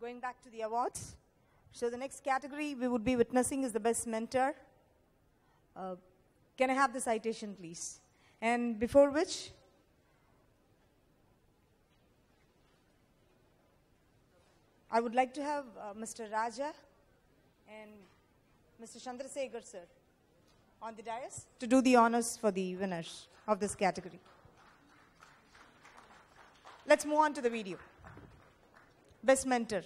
Going back to the awards. So the next category we would be witnessing is the Best Mentor. Can I have the citation, please? And before which, I would like to have Mr. Raja and Mr. Chandrasekhar, sir, on the dais to do the honors for the winners of this category. Let's move on to the video. Best Mentor.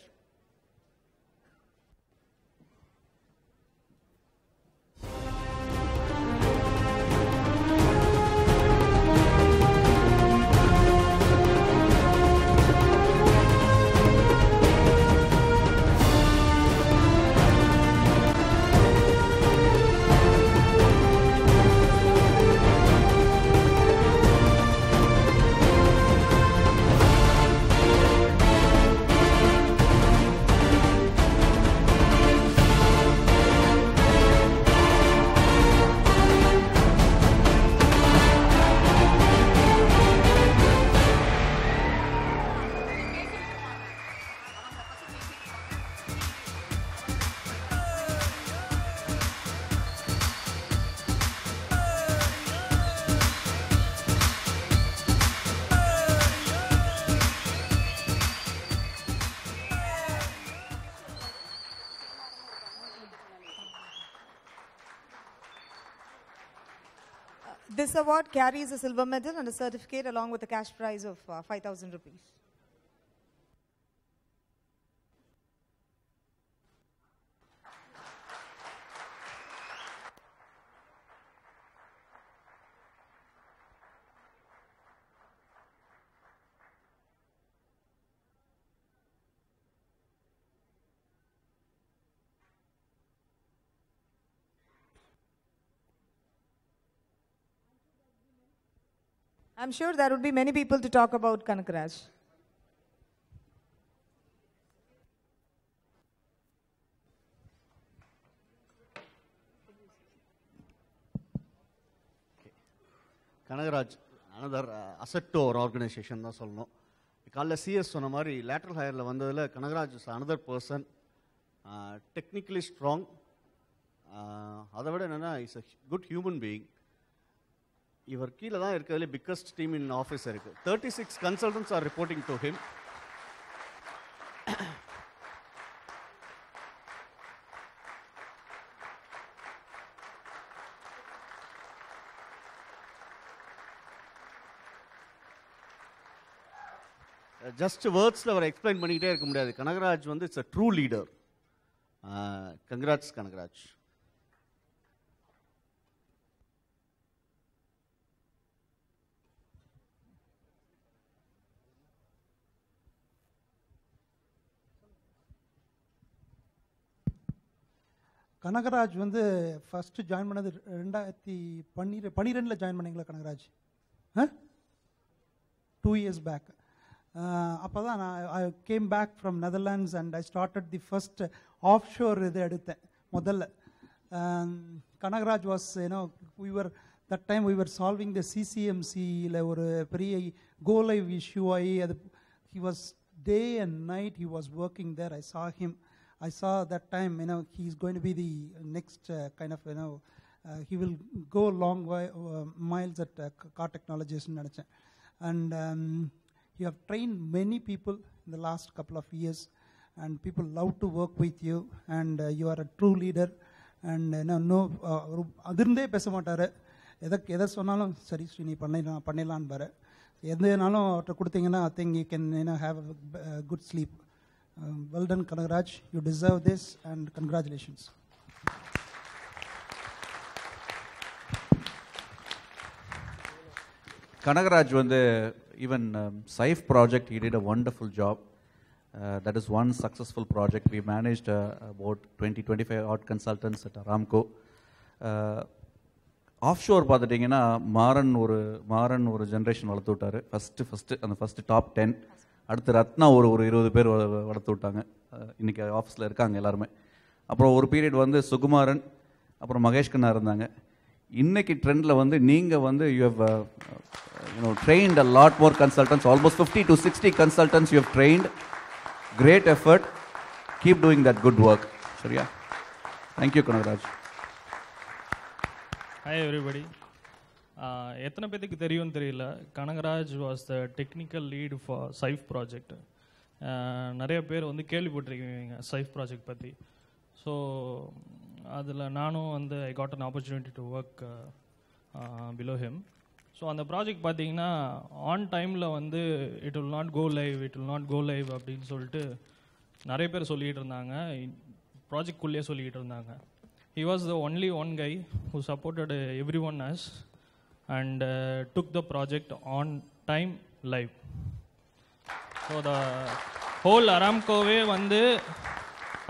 This award carries a silver medal and a certificate along with a cash prize of 5,000 rupees. I'm sure there would be many people to talk about Kanakaraj. Kanakaraj, another asset to our organization. Called CS Sonamari, lateral hire Lavandala, Kanakaraj is another person, technically strong. Otherwise, he's a good human being. Ivar கீழ தான் இருக்கறதுல biggest team in office இருக்கு. 36 consultants are reporting to him. Just words la explain பண்ணிட்டே இருக்க முடியாது. Kanakaraj வந்து it's a true leader. Congrats Kanakaraj. Kanagaraj வந்து first join பண்ணது 2012 join பண்ணீங்களா கனகராஜ்? 2 years back. அப்போ தான் நான் I came back from Netherlands and I started the first offshore இது எடுத்தேன் முதல்ல. Kanagaraj was that time we were solving the சிசிஎம்சியில் ஒரு பெரிய கோ லைவ் இஷ்யூ ஆகி அது he was day and night he was working there. I saw him. I saw that time, he's going to be the next kind of, he will go long miles at car technologies. And you have trained many people in the last couple of years, and people love to work with you, and you are a true leader. And அதிர்ந்தே பேச மாட்டார். எதை சொன்னாலும் சரி ஸ்ரீ நீ பண்ணிடலான்னு பாரு. எதுனாலும் அவர்கிட்ட கொடுத்தீங்கன்னா I think you can have a good sleep. Well done, Kanakaraj. You deserve this, and congratulations. Kanakaraj, even Saif project, he did a wonderful job. That is one successful project. We managed about 20-25 odd consultants at Aramco. Offshore பார்த்துட்டிங்கன்னா மாறன் ஒரு generation வளர்த்து விட்டாரு. First top 10. அடுத்து ரத்னா ஒரு 20 பேர் வளர்த்து விட்டாங்க. இன்றைக்கி ஆஃபீஸில் இருக்காங்க எல்லாருமே. அப்புறம் ஒரு பீரியட் சுகுமாரன், அப்புறம் மகேஷ் கண்ணா இருந்தாங்க. இன்னைக்கு ட்ரெண்டில் நீங்கள் you have trained a lot more consultants, almost 50 to 60 consultants you have trained. Great effort. keep doing that good work. சரியா? Thank you, Kanagaraj. Hi everybody. எத்தனை பேருக்கு தெரியும்னு தெரியல, Kanagaraj was the technical lead for Saif project. நிறைய பேர் வந்து கேள்விப்பட்டிருக்கீங்க Saif project பற்றி. ஸோ அதில் நானும் வந்து I got an opportunity to work below him. So அந்த ப்ராஜெக்ட் பார்த்தீங்கன்னா ஆன் டைமில் வந்து it will not go live அப்படின்னு சொல்லிட்டு நிறைய பேர் சொல்லிகிட்டு இருந்தாங்க, ப்ராஜெக்ட்குள்ளேயே சொல்லிக்கிட்டு இருந்தாங்க. He was the only one guy who supported everyone else and took the project on time live. So the whole Aramco-வே வந்து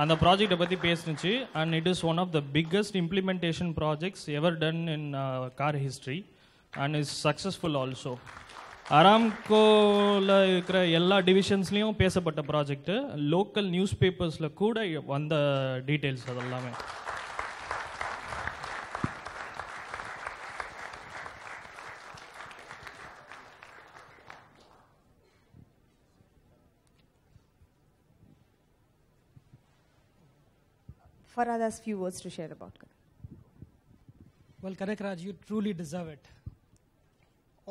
அந்த ப்ராஜெக்டை பற்றி பேசுனுச்சு, and it is one of the biggest implementation projects ever done in car history and is successful also. அராம்கோவில் இருக்கிற எல்லா டிவிஷன்ஸ்லேயும் பேசப்பட்ட project, local news பேப்பர்ஸில் கூட வந்த details அதெல்லாமே. Farhad has few words to share about it. Well, Kanagraj, you truly deserve it.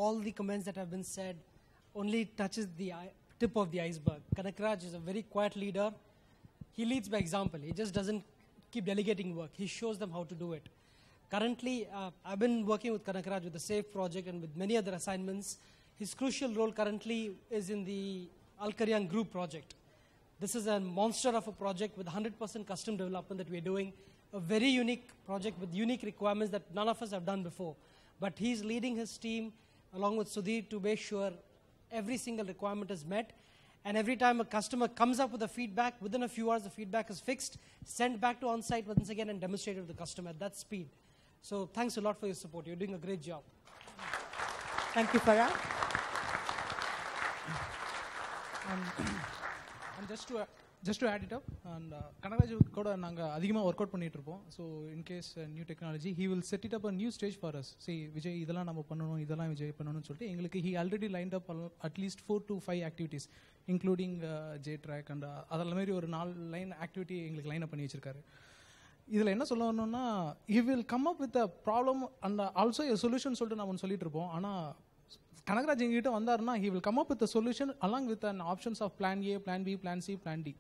All the comments that have been said only touches the tip of the iceberg. Kanagraj is a very quiet leader. He leads by example. He just doesn't keep delegating work. He shows them how to do it. Currently, I've been working with Kanagraj with the SAFE project and with many other assignments. His crucial role currently is in the Al-Karyan Group project. This is a monster of a project with 100% custom development that we're doing. A very unique project with unique requirements that none of us have done before. But he's leading his team along with Sudhir to make sure every single requirement is met. And every time a customer comes up with a feedback, within a few hours the feedback is fixed, sent back to on-site once again and demonstrated to the customer at that speed. So thanks a lot for your support. You're doing a great job. Thank you, Farhad. And just to add it up, and Kanagaraj கூட நாங்க அதிகமாக work out பண்ணிட்டு இருப்போம். So in case new technology he will set it up a new stage for us. சரி விஜய் இதெல்லாம் நம்ம பண்ணணும், இதெல்லாம் விஜய் பண்ணணும்னு சொல்லிட்டு எங்களுக்கு he already lined up at least 4 to 5 activities including J track and அதில் மாதிரி ஒரு 4 லைன் ஆக்டிவிட்டி எங்களுக்கு லைன் அப் பண்ணி வச்சிருக்காரு. இதில் என்ன சொல்ல வரணும்னா he will come up with a problem and also a solution சொல்லிட்டு நம்ம சொல்லிட்டு இருப்போம். ஆனால் கனகராஜ் எங்ககிட்ட வந்தாருன்னா he will come up with a solution along with an options of plan A, plan B, plan C, plan D.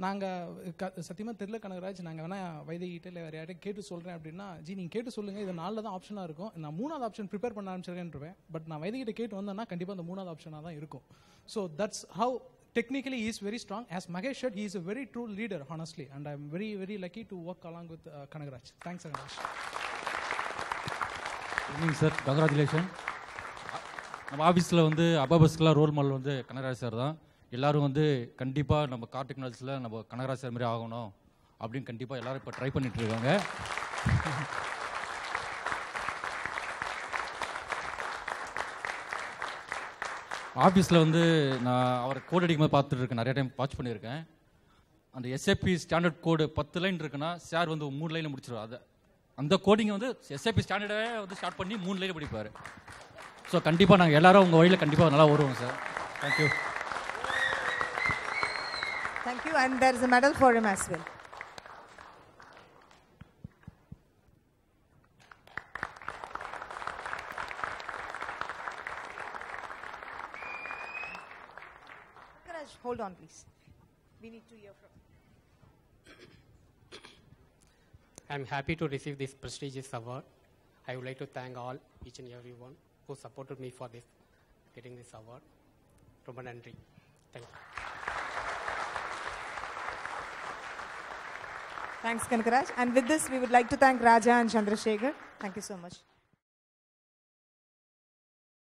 நாங்கள் சத்தியமாக தெரியல கனகராஜ், நாங்கள் வேணால் வைத்திகிட்ட இல்லை வேறு யார்கிட்ட கேட்டு சொல்கிறேன் அப்படின்னா, ஜி நீங்கள் கேட்டு சொல்லுங்கள், இது 4 தான் ஆப்ஷனாக இருக்கும், நான் 3வது ஆப்ஷன் ப்ரிப்பேர் பண்ண ஆரம்பிச்சிருக்கேன்ருவேன். பட் நான் வைத்திகிட்ட கேட்டு வந்தேன்னா கண்டிப்பாக அந்த 3வது ஆப்ஷனாக தான் இருக்கும். So that's how technically he is very strong. As Mahesh said, he is a very true leader, honestly, and I am very, very lucky to work along with Kanagaraj. Thanks, Kanagaraj. evening sir, congratulations. நம்ம ஆஃபீஸில் வந்து அபாபஸ்க்கெலாம் role model வந்து Kanagaraj sir தான். எல்லோரும் வந்து கண்டிப்பாக நம்ம car டெக்னாலஜியில் நம்ம கனகராஜ் சார் மாதிரி ஆகணும் அப்படின்னு கண்டிப்பாக எல்லோரும் இப்போ ட்ரை பண்ணிகிட்ருக்காங்க. ஆஃபீஸில் வந்து நான் அவர் கோட் அடிக்கும்போது பார்த்துட்டு இருக்கேன், நிறைய டைம் வாட்ச் பண்ணியிருக்கேன். அந்த எஸ்ஏபி ஸ்டாண்டர்ட் கோடு 10 லைன் இருக்குன்னா சார் வந்து 3 லைனில் முடிச்சிடுவார். அதை அந்த கோடிங்கை வந்து எஸ்ஏபி ஸ்டாண்டர்டே வந்து ஸ்டார்ட் பண்ணி 3 லைனில் படிப்பார். ஸோ கண்டிப்பாக நாங்கள் எல்லாரும் உங்கள் வழியில் கண்டிப்பாக நல்லா வருவோம் sir. Thank you. Thank you, and there is a medal for him as well. Karaj, hold on please. We need to hear from. I am happy to receive this prestigious award. I would like to thank all, each and everyone who supported me for this, getting this award. Romba nandri. Thank you. Thanks, Kanagaraj. And with this, we would like to thank Raja and Chandrasekhar. Thank you so much.